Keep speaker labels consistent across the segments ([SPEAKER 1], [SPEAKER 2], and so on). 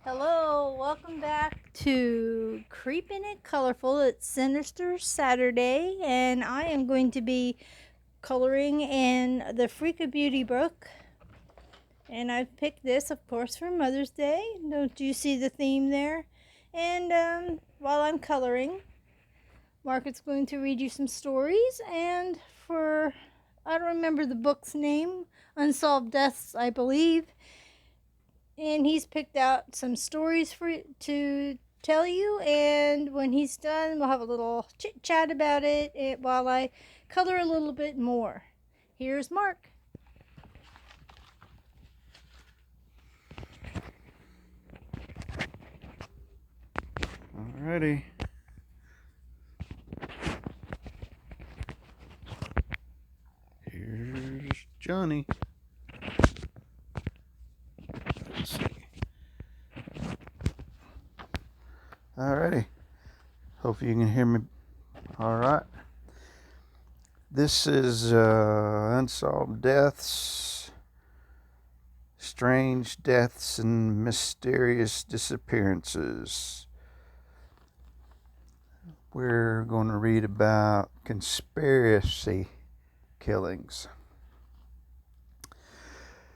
[SPEAKER 1] Hello, welcome back to Creeping It Colorful. It's Sinister Saturday, and I am going to be coloring in the Freak of Beauty book. And I've picked this, of course, for Mother's Day. Don't you see the theme there? And while I'm coloring, Margaret's going to read you some stories. And for, I don't remember the book's name, Unsolved Deaths, I believe. And he's picked out some stories for to tell you, and when he's done we'll have a little chit chat about it while I color a little bit more. Here's Mark.
[SPEAKER 2] Alrighty. Here's Johnny. Let's see. Alrighty. Hope you can hear me alright. This is Unsolved Deaths, Strange Deaths, and Mysterious Disappearances. We're going to read about conspiracy killings.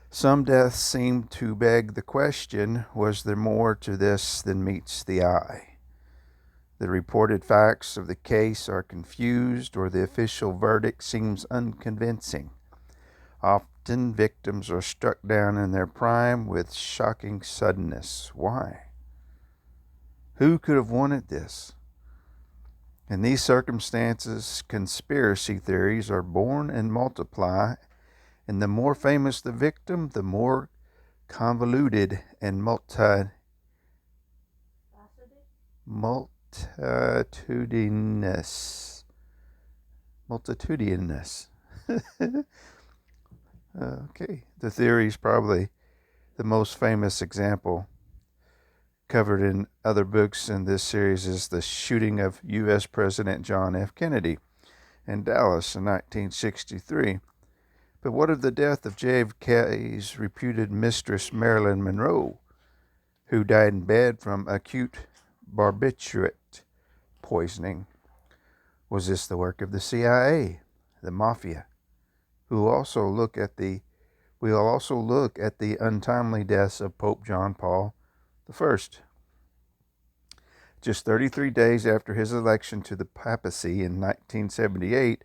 [SPEAKER 2] Some deaths seem to beg the question, was there more to this than meets the eye? The reported facts of the case are confused, or the official verdict seems unconvincing. Often victims are struck down in their prime with shocking suddenness. Why? Who could have wanted this? In these circumstances, conspiracy theories are born and multiply, and the more famous the victim, the more convoluted and multitudinous. Okay, the theory is probably the most famous example covered in other books in this series is the shooting of U.S. President John F. Kennedy in Dallas in 1963. But what of the death of JFK's reputed mistress Marilyn Monroe, who died in bed from acute barbiturate poisoning? Was this the work of the CIA, the mafia? We'll also look at the untimely deaths of Pope John Paul I. Just 33 days after his election to the papacy in 1978,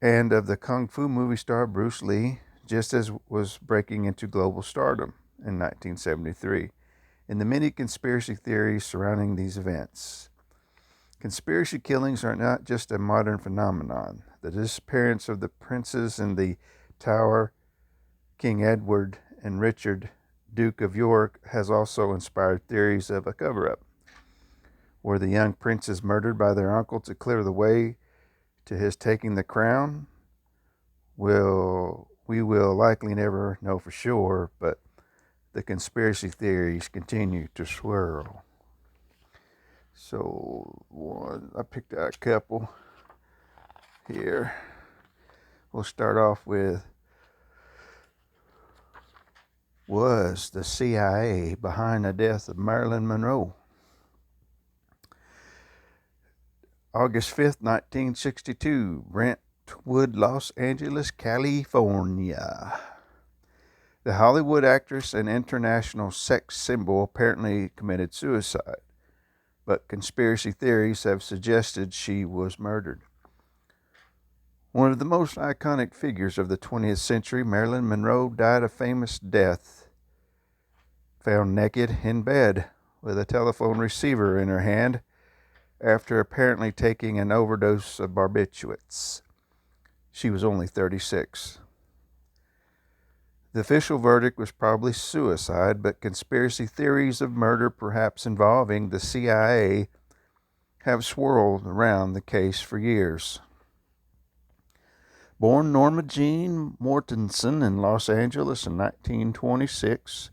[SPEAKER 2] and of the kung fu movie star Bruce Lee, just as was breaking into global stardom in 1973, and the many conspiracy theories surrounding these events. Conspiracy killings are not just a modern phenomenon. The disappearance of the princes in the Tower, King Edward and Richard, Duke of York, has also inspired theories of a cover-up. Were the young princes murdered by their uncle to clear the way to his taking the crown? We will likely never know for sure, but the conspiracy theories continue to swirl. So I picked out a couple here. We'll start off with, was the CIA behind the death of Marilyn Monroe? August 5th, 1962, Brentwood, Los Angeles, California. The Hollywood actress and international sex symbol apparently committed suicide, but conspiracy theories have suggested she was murdered. One of the most iconic figures of the 20th century, Marilyn Monroe died a famous death, found naked in bed with a telephone receiver in her hand after apparently taking an overdose of barbiturates. She was only 36. The official verdict was probably suicide, but conspiracy theories of murder, perhaps involving the CIA, have swirled around the case for years. Born Norma Jean Mortensen in Los Angeles in 1926,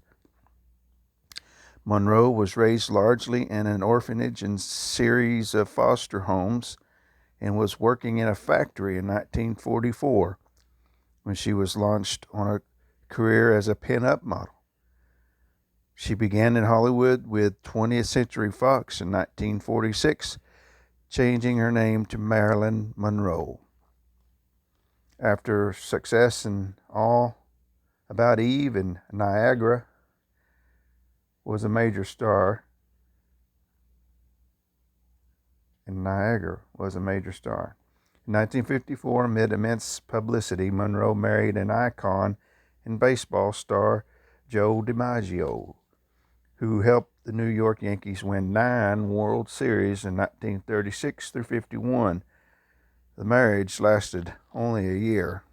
[SPEAKER 2] Monroe was raised largely in an orphanage and series of foster homes and was working in a factory in 1944 when she was launched on a career as a pin-up model. She began in Hollywood with 20th Century Fox in 1946, changing her name to Marilyn Monroe. After success in All About Eve and Niagara was a major star. In 1954, amid immense publicity, Monroe married an icon and baseball star, Joe DiMaggio, who helped the New York Yankees win 9 World Series in 1936 through 51. The marriage lasted only a year.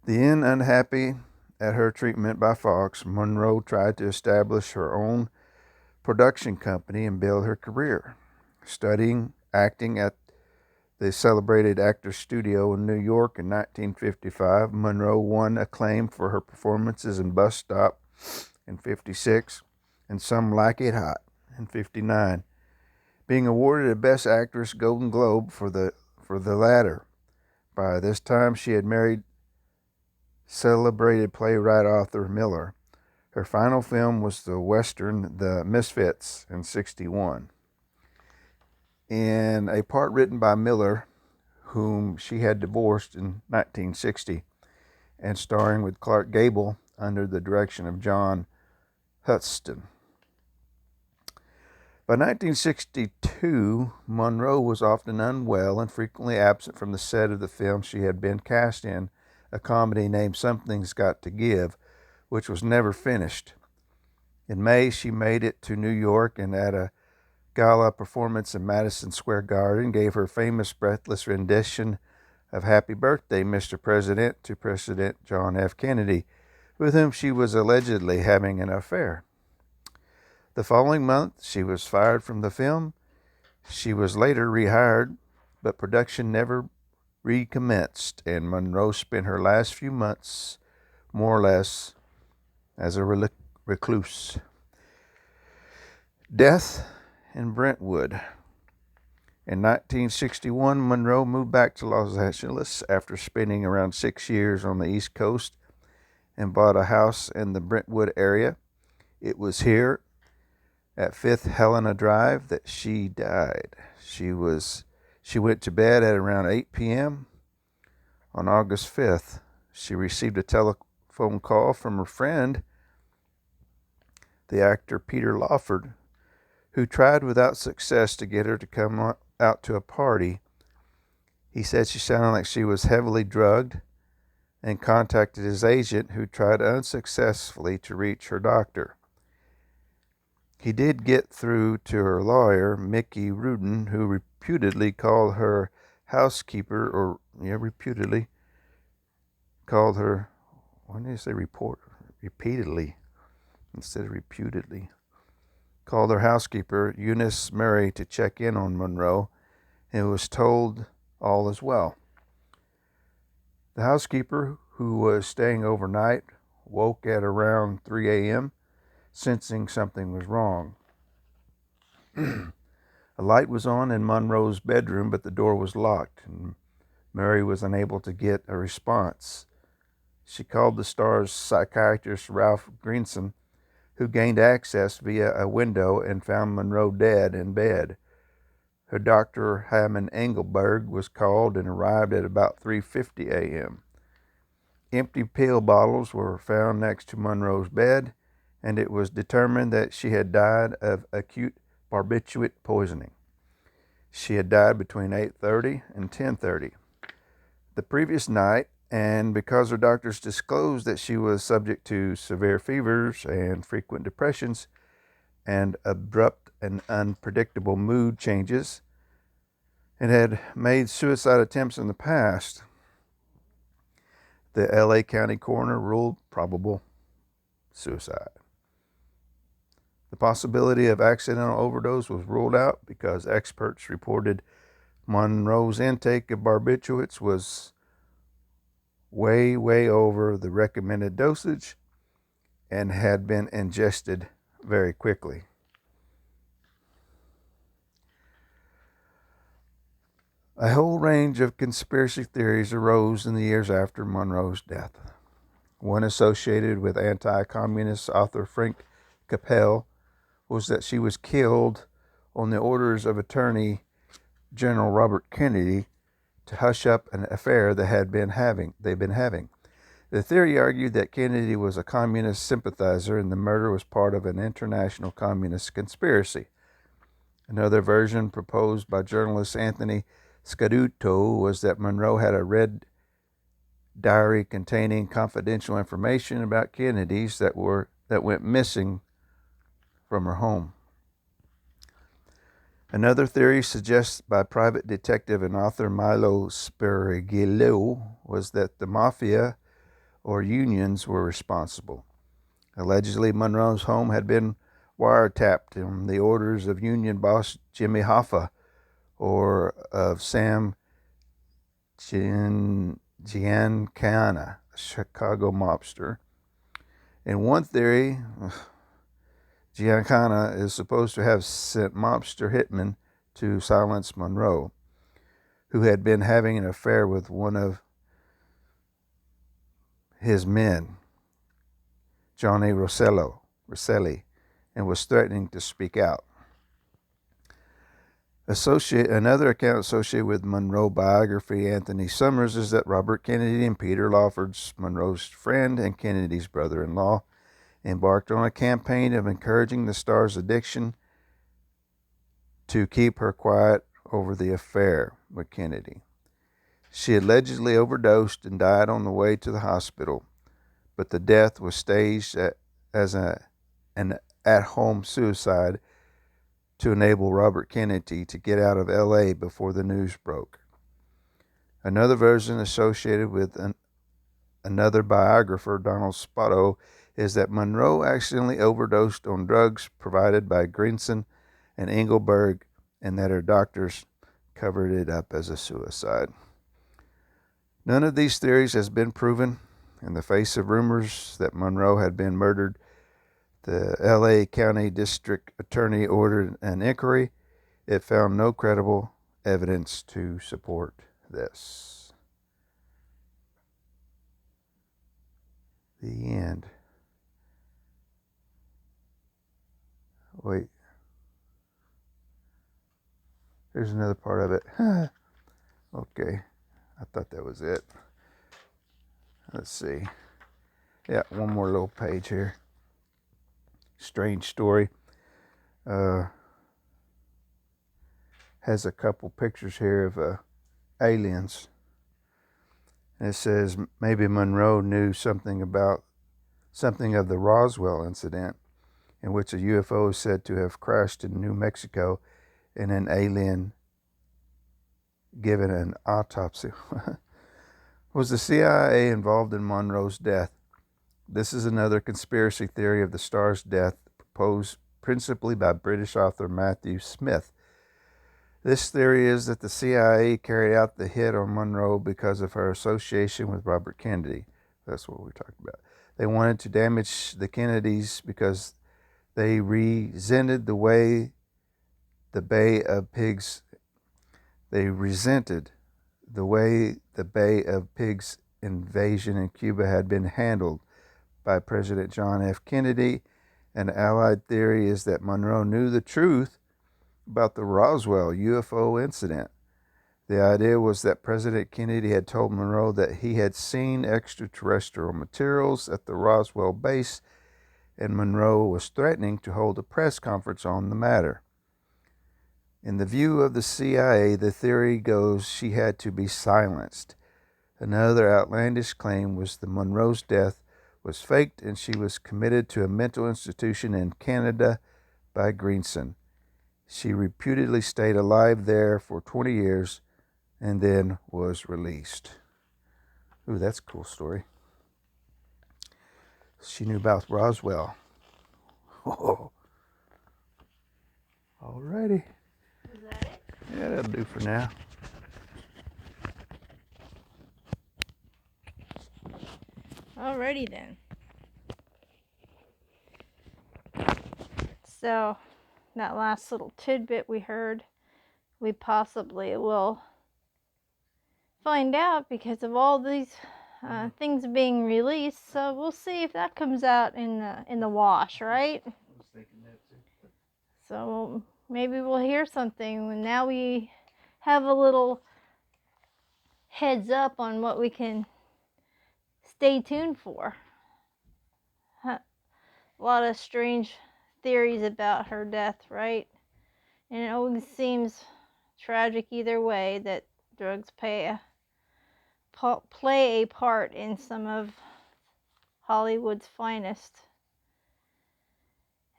[SPEAKER 2] Then, unhappy at her treatment by Fox, Monroe tried to establish her own production company and build her career. Studying acting at the celebrated Actors Studio in New York in 1955, Monroe won acclaim for her performances in Bus Stop in 56 and Some Like It Hot in 59, being awarded a Best Actress Golden Globe for the latter. By this time, she had married celebrated playwright Arthur Miller. Her final film was the Western The Misfits in 61. In a part written by Miller, whom she had divorced in 1960, and starring with Clark Gable under the direction of John Huston. By 1962, Monroe was often unwell and frequently absent from the set of the film she had been cast in, a comedy named Something's Got to Give, which was never finished. In May, she made it to New York and at a gala performance in Madison Square Garden gave her famous breathless rendition of Happy Birthday, Mr. President to President John F. Kennedy, with whom she was allegedly having an affair. The following month, she was fired from the film. She was later rehired, but production never recommenced, and Monroe spent her last few months, more or less, as a recluse. Death in Brentwood. In 1961, Monroe moved back to Los Angeles after spending around 6 years on the East Coast and bought a house in the Brentwood area. It was here at 5th Helena Drive that she died. She went to bed at around 8 p.m. on August 5th. She received a telephone call from her friend, the actor Peter Lawford, who tried without success to get her to come out to a party. He said she sounded like she was heavily drugged and contacted his agent, who tried unsuccessfully to reach her doctor. He did get through to her lawyer, Mickey Rudin, who reputedly called her housekeeper, repeatedly called her, why did he say report? Repeatedly instead of reputedly. Called her housekeeper, Eunice Murray, to check in on Monroe, and was told all is well. The housekeeper, who was staying overnight, woke at around 3 a.m., sensing something was wrong. A light was on in Monroe's bedroom, but the door was locked, and Mary was unable to get a response. She called the star's psychiatrist, Ralph Greenson, who gained access via a window and found Monroe dead in bed. Her doctor, Hammond Engelberg, was called and arrived at about 3:50 a.m. Empty pill bottles were found next to Monroe's bed, and it was determined that she had died of acute barbiturate poisoning. She had died between 8:30 and 10:30 the previous night, and because her doctors disclosed that she was subject to severe fevers and frequent depressions and abrupt and unpredictable mood changes, and had made suicide attempts in the past, the LA County coroner ruled probable suicide. The possibility of accidental overdose was ruled out because experts reported Monroe's intake of barbiturates was way over the recommended dosage and had been ingested very quickly. A whole range of conspiracy theories arose in the years after Monroe's death. One associated with anti-communist author Frank Capel was that she was killed on the orders of Attorney General Robert Kennedy to hush up an affair they've been having. The theory argued that Kennedy was a communist sympathizer and the murder was part of an international communist conspiracy. Another version proposed by journalist Anthony Scaduto was that Monroe had a red diary containing confidential information about Kennedys that went missing from her home. Another theory suggested by private detective and author Milo Spirigillo was that the mafia or unions were responsible. Allegedly, Monroe's home had been wiretapped on the orders of union boss Jimmy Hoffa or of Sam Giancana, a Chicago mobster. In one theory, Giancana is supposed to have sent mobster hitmen to silence Monroe, who had been having an affair with one of his men, Johnny Rosselli, and was threatening to speak out. Another account associated with Monroe biography Anthony Summers is that Robert Kennedy and Peter Lawford's Monroe's friend and Kennedy's brother-in-law embarked on a campaign of encouraging the star's addiction to keep her quiet over the affair with Kennedy. She allegedly overdosed and died on the way to the hospital, but the death was staged as an at-home suicide to enable Robert Kennedy to get out of L.A. before the news broke. Another version associated with another biographer, Donald Spoto, is that Monroe accidentally overdosed on drugs provided by Grinson and Engelberg and that her doctors covered it up as a suicide. None of these theories has been proven. In the face of rumors that Monroe had been murdered, the L.A. County District Attorney ordered an inquiry. It found no credible evidence to support this. The end. Wait. There's another part of it. Okay. I thought that was it. Let's see. Yeah, one more little page here. Strange story. Has a couple pictures here of aliens. And it says maybe Monroe knew something of the Roswell incident, in which a UFO is said to have crashed in New Mexico and an alien given an autopsy. Was the CIA involved in Monroe's death? This is another conspiracy theory of the star's death, proposed principally by British author Matthew Smith. This theory is that the CIA carried out the hit on Monroe because of her association with Robert Kennedy. That's what we're talking about. They wanted to damage the Kennedys because they resented the way the Bay of Pigs invasion in Cuba had been handled by President John F. Kennedy. An allied theory is that Monroe knew the truth about the Roswell UFO incident. The idea was that President Kennedy had told Monroe that he had seen extraterrestrial materials at the Roswell base, and Monroe was threatening to hold a press conference on the matter. In the view of the CIA, the theory goes she had to be silenced. Another outlandish claim was that Monroe's death was faked and she was committed to a mental institution in Canada by Grinson. She reputedly stayed alive there for 20 years and then was released. Ooh, that's a cool story. She knew about Roswell. Oh. Alrighty.
[SPEAKER 1] Is that it?
[SPEAKER 2] Yeah, that'll do for now.
[SPEAKER 1] Alrighty then. So, that last little tidbit we heard, we possibly will find out because of all these things being released. So we'll see if that comes out in the wash, right?
[SPEAKER 2] I was thinking that too.
[SPEAKER 1] So maybe we'll hear something. Now we have a little heads up on what we can stay tuned for. A lot of strange theories about her death, right? And it always seems tragic either way that drugs play a part in some of Hollywood's finest.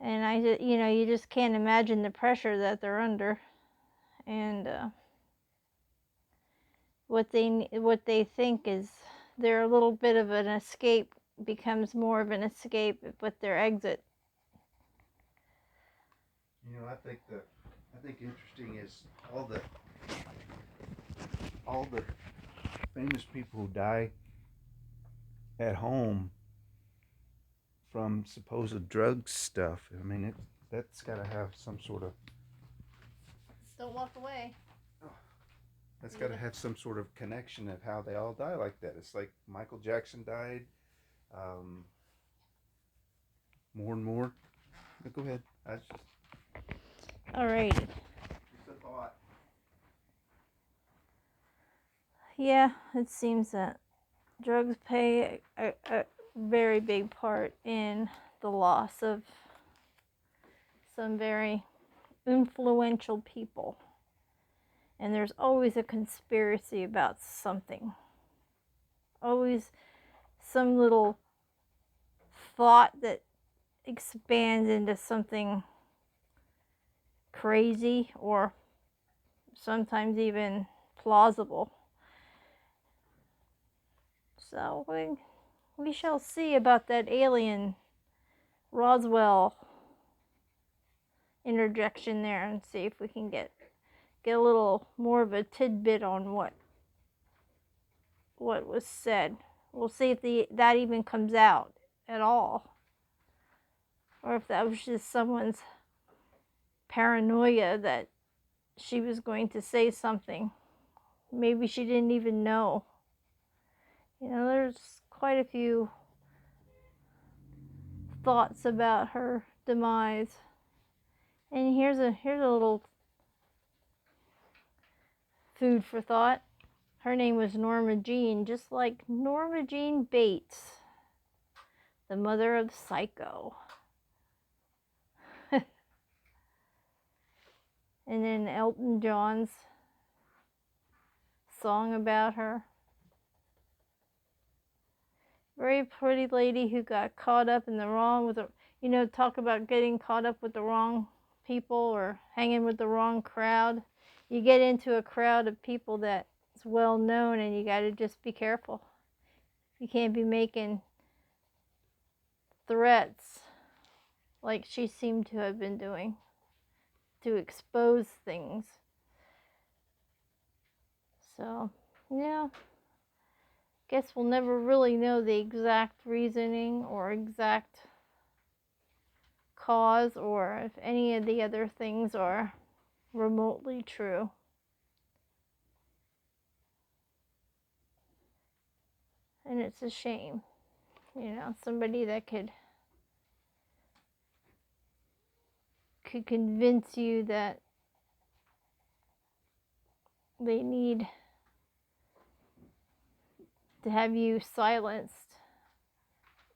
[SPEAKER 1] And you just can't imagine the pressure that they're under, and what they think is their little bit of an escape becomes more of an escape with their exit.
[SPEAKER 2] I think interesting is all the famous people who die at home from supposed drug stuff. I mean, that's got to have some sort of.
[SPEAKER 1] Don't walk away.
[SPEAKER 2] That's got to have some sort of connection of how they all die like that. It's like Michael Jackson died. More and more. But go ahead.
[SPEAKER 1] Alrighty.
[SPEAKER 2] Just a thought.
[SPEAKER 1] Yeah, it seems that drugs play a very big part in the loss of some very influential people. And there's always a conspiracy about something. Always some little thought that expands into something crazy or sometimes even plausible. So we shall see about that alien Roswell interjection there and see if we can get a little more of a tidbit on what was said. We'll see if that even comes out at all, or if that was just someone's paranoia that she was going to say something. Maybe she didn't even know. There's quite a few thoughts about her demise. And here's a little food for thought. Her name was Norma Jean, just like Norma Jean Bates, the mother of Psycho. And then Elton John's song about her. Very pretty lady who got caught up in the wrong talk about getting caught up with the wrong people or hanging with the wrong crowd. You get into a crowd of people that's well known and you got to just be careful. You can't be making threats like she seemed to have been doing to expose things. So, yeah. Guess we'll never really know the exact reasoning or exact cause, or if any of the other things are remotely true. And it's a shame. Somebody that could convince you that they need to have you silenced,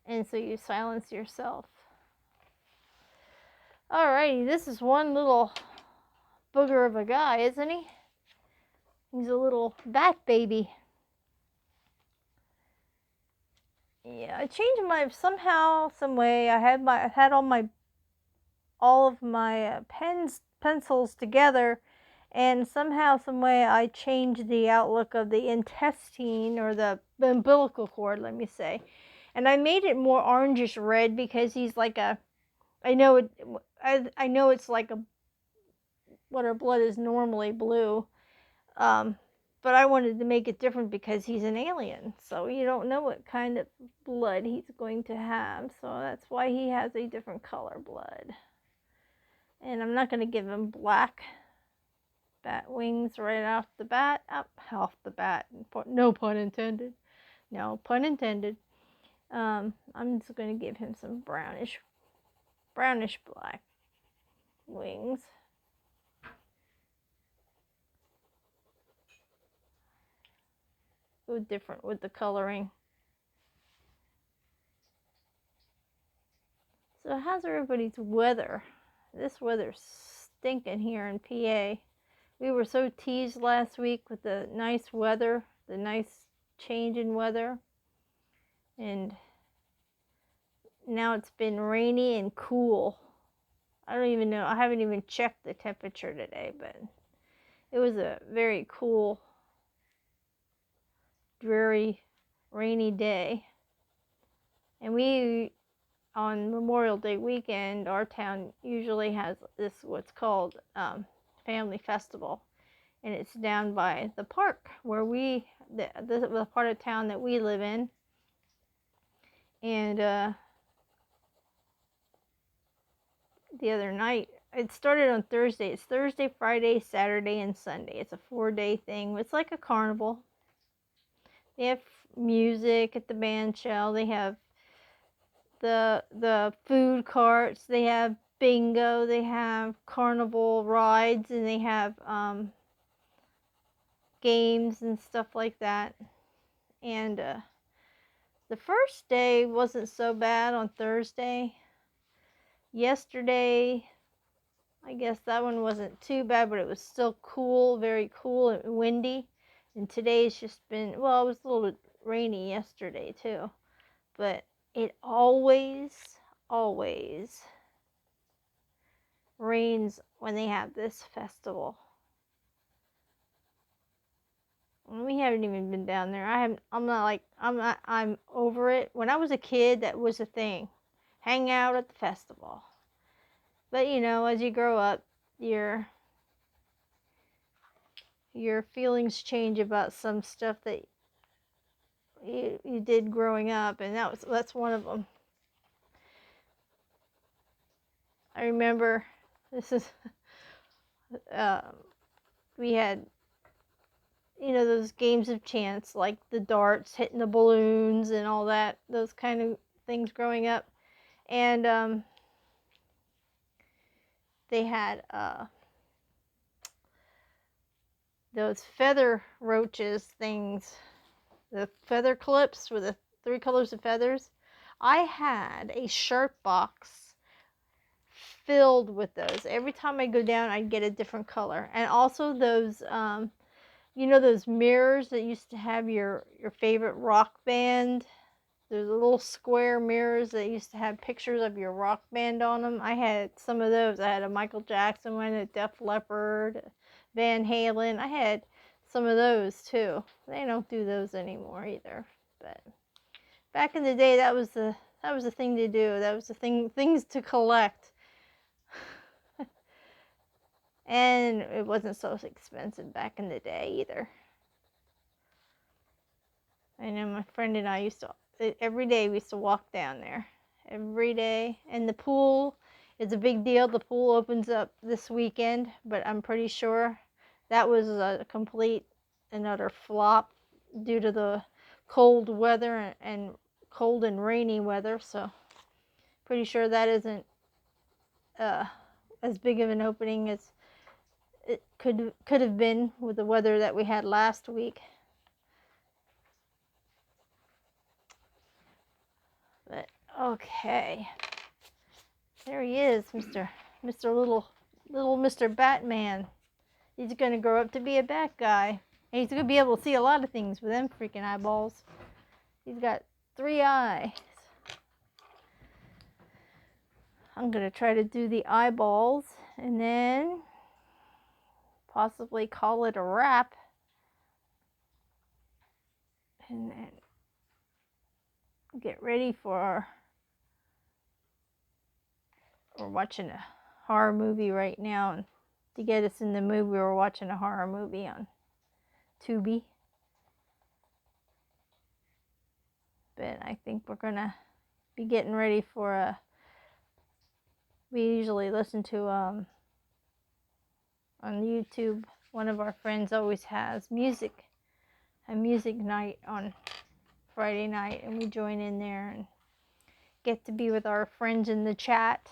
[SPEAKER 1] and so you silence yourself. Alrighty, this is one little booger of a guy, isn't he? He's a little bat baby. Yeah, I changed somehow, some way. I had all of my pencils together, and somehow, some way, I changed the outlook of the intestine, or the umbilical cord, let me say, and I made it more orangish red because he's like I know it's like what our blood is normally blue, but I wanted to make it different because he's an alien, so you don't know what kind of blood he's going to have, so that's why he has a different color blood. And I'm not going to give him black bat wings right off the bat. No pun intended. No pun intended. I'm just going to give him some brownish black wings. Go different with the coloring. So how's everybody's weather? This weather's stinking here in PA. We were so teased last week with the nice weather, the nice change in weather. And now it's been rainy and cool. I don't even know. I haven't even checked the temperature today, but it was a very cool, dreary, rainy day. And we, on Memorial Day weekend, our town usually has this what's called Family Festival. And it's down by the park where the part of town that we live in. And the other night, it started on Thursday. It's Thursday, Friday, Saturday, and Sunday. It's a 4-day thing. It's like a carnival. They have music at the band shell. They have the food carts. They have bingo. They have carnival rides, and they have games and stuff like that. And the first day wasn't so bad on Thursday. Yesterday, I guess that one wasn't too bad, but it was still cool, very cool and windy. And today's just been, well, it was a little bit rainy yesterday too. But it always rains when they have this festival. And we haven't even been down there. I'm over it. When I was a kid, that was a thing. Hang out at the festival. But you know, as you grow up, your feelings change about some stuff that you did growing up, and that's one of them. I remember this is we had, you know, those games of chance, like the darts, hitting the balloons, and all that, those kind of things growing up. And they had those feather roaches things, the feather clips with the 3 colors of feathers. I had a shirt box filled with those. Every time I go down, I'd get a different color. And also those, you know, those mirrors that used to have your favorite rock band. There's little square mirrors that used to have pictures of your rock band on them. I had some of those. I had a Michael Jackson one, a Def Leppard, Van Halen. I had some of those too. They don't do those anymore either. But back in the day, that was the thing to do. That was the things to collect. And it wasn't so expensive back in the day either. I know my friend and I used to, every day we used to walk down there. Every day. And the pool is a big deal. The pool opens up this weekend, but I'm pretty sure that was a complete and utter flop due to the cold weather and cold and rainy weather. So pretty sure that isn't as big of an opening as it could have been with the weather that we had last week. But okay, there he is, Mr. Little Mr. Batman. He's gonna grow up to be a bat guy, and he's gonna be able to see a lot of things with them freaking eyeballs. He's got 3 eyes. I'm gonna try to do the eyeballs and then possibly call it a wrap. And then get ready for, we're watching a horror movie right now, and to get us in the mood, we were watching a horror movie on Tubi. But I think we're gonna be getting ready for a, we usually listen to on YouTube, one of our friends always has a music night on Friday night, and we join in there and get to be with our friends in the chat.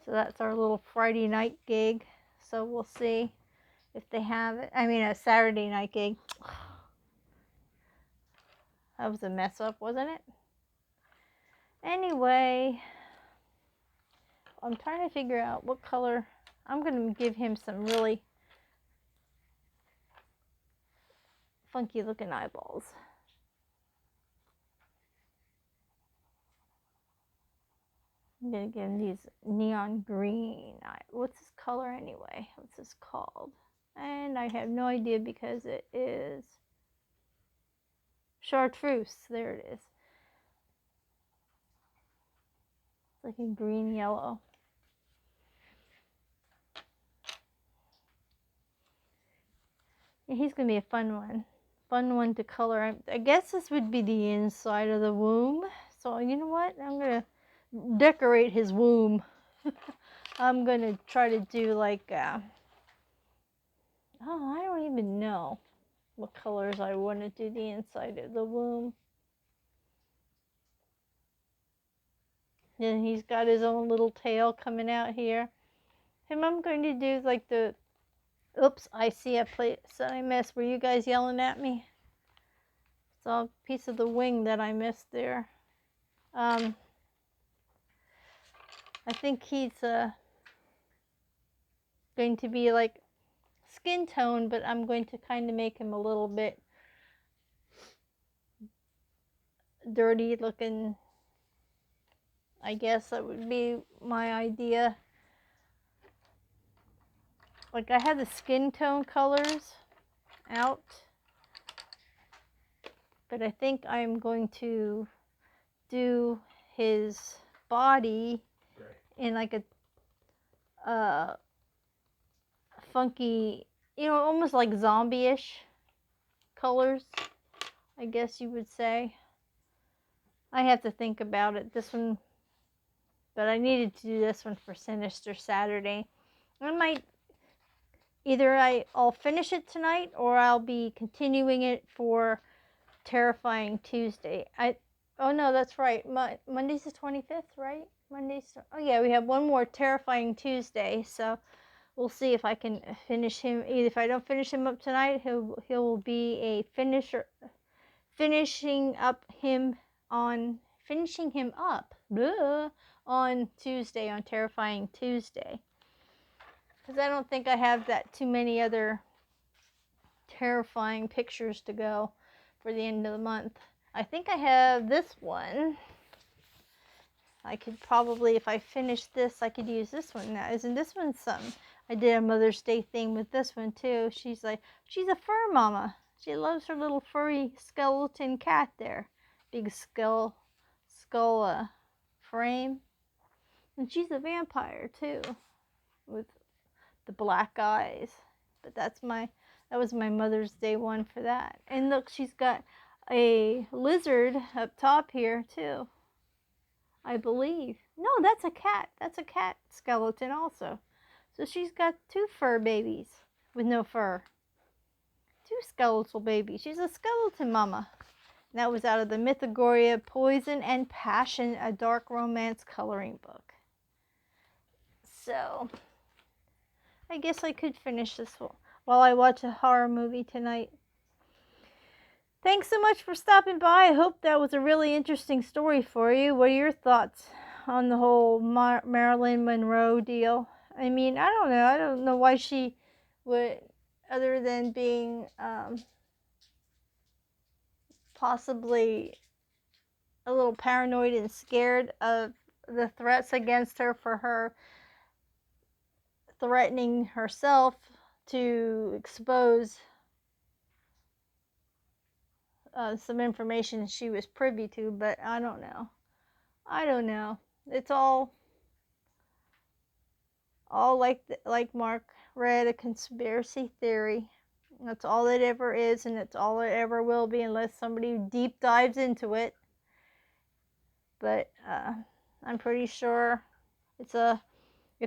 [SPEAKER 1] So that's our little Friday night gig. So we'll see if they have it. I mean, a Saturday night gig. That was a mess up, wasn't it? Anyway, I'm trying to figure out what color. I'm going to give him some really funky looking eyeballs. I'm going to give him these neon green. What's this color anyway? What's this called? And I have no idea because it is chartreuse. There it is. It's like a green yellow. Yeah, he's going to be a fun one. Fun one to color. I guess this would be the inside of the womb. So you know what? I'm going to decorate his womb. I'm going to try to do like, I don't even know what colors I want to do the inside of the womb. And he's got his own little tail coming out here. Him, I'm going to do like the, oops, I see a place that I missed. Were you guys yelling at me? It's a piece of the wing that I missed there. I think he's going to be like skin tone, but I'm going to kind of make him a little bit dirty looking. I guess that would be my idea. Like I have the skin tone colors out, but I think I'm going to do his body in like a funky, you know, almost like zombie-ish colors, I guess you would say. I have to think about it. This one, but I needed to do this one for Sinister Saturday. I might either I'll finish it tonight or I'll be continuing it for Terrifying Tuesday. Oh no, that's right. Monday's the 25th, right? Oh yeah, we have one more Terrifying Tuesday, so we'll see if I can finish him. If I don't finish him up tonight, he'll be a finisher. Finishing him up on Tuesday, on Terrifying Tuesday. Because I don't think I have that too many other terrifying pictures to go for the end of the month. I think I have this one. I could probably, if I finish this, I could use this one now. Isn't this one something? I did a Mother's Day thing with this one too. She's a fur mama. She loves her little furry skeleton cat there. Big skull frame. And she's a vampire too, with the black eyes. But that was my Mother's Day one for that. And look, she's got a lizard up top here too, I believe. No, that's a cat. That's a cat skeleton also. So she's got two fur babies with no fur. Two skeletal babies. She's a skeleton mama. And that was out of the Mythagoria Poison and Passion, a dark romance coloring book. So I guess I could finish this while I watch a horror movie tonight. Thanks so much for stopping by. I hope that was a really interesting story for you. What are your thoughts on the whole Marilyn Monroe deal? I mean, I don't know. I don't know why she would, other than being possibly a little paranoid and scared of the threats against her for her threatening herself to expose some information she was privy to, but I don't know. It's all like Mark read, a conspiracy theory. That's all it ever is, and it's all it ever will be unless somebody deep dives into it. But I'm pretty sure if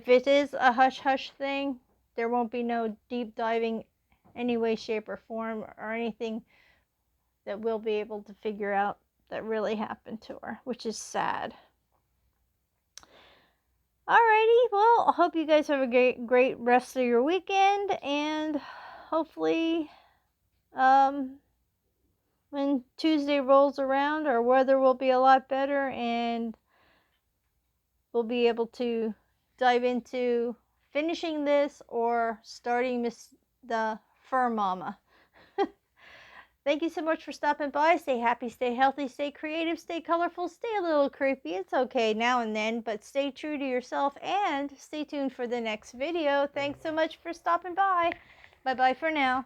[SPEAKER 1] it is a hush-hush thing, there won't be no deep diving any way, shape, or form, or anything that we'll be able to figure out that really happened to her, which is sad. Alrighty, well, I hope you guys have a great rest of your weekend, and hopefully, when Tuesday rolls around, our weather will be a lot better, and we'll be able to dive into finishing this or starting the Fur Mama. Thank you so much for stopping by. Stay happy, stay healthy, stay creative, stay colorful, stay a little creepy. It's okay now and then, but stay true to yourself and stay tuned for the next video. Thanks so much for stopping by. Bye-bye for now.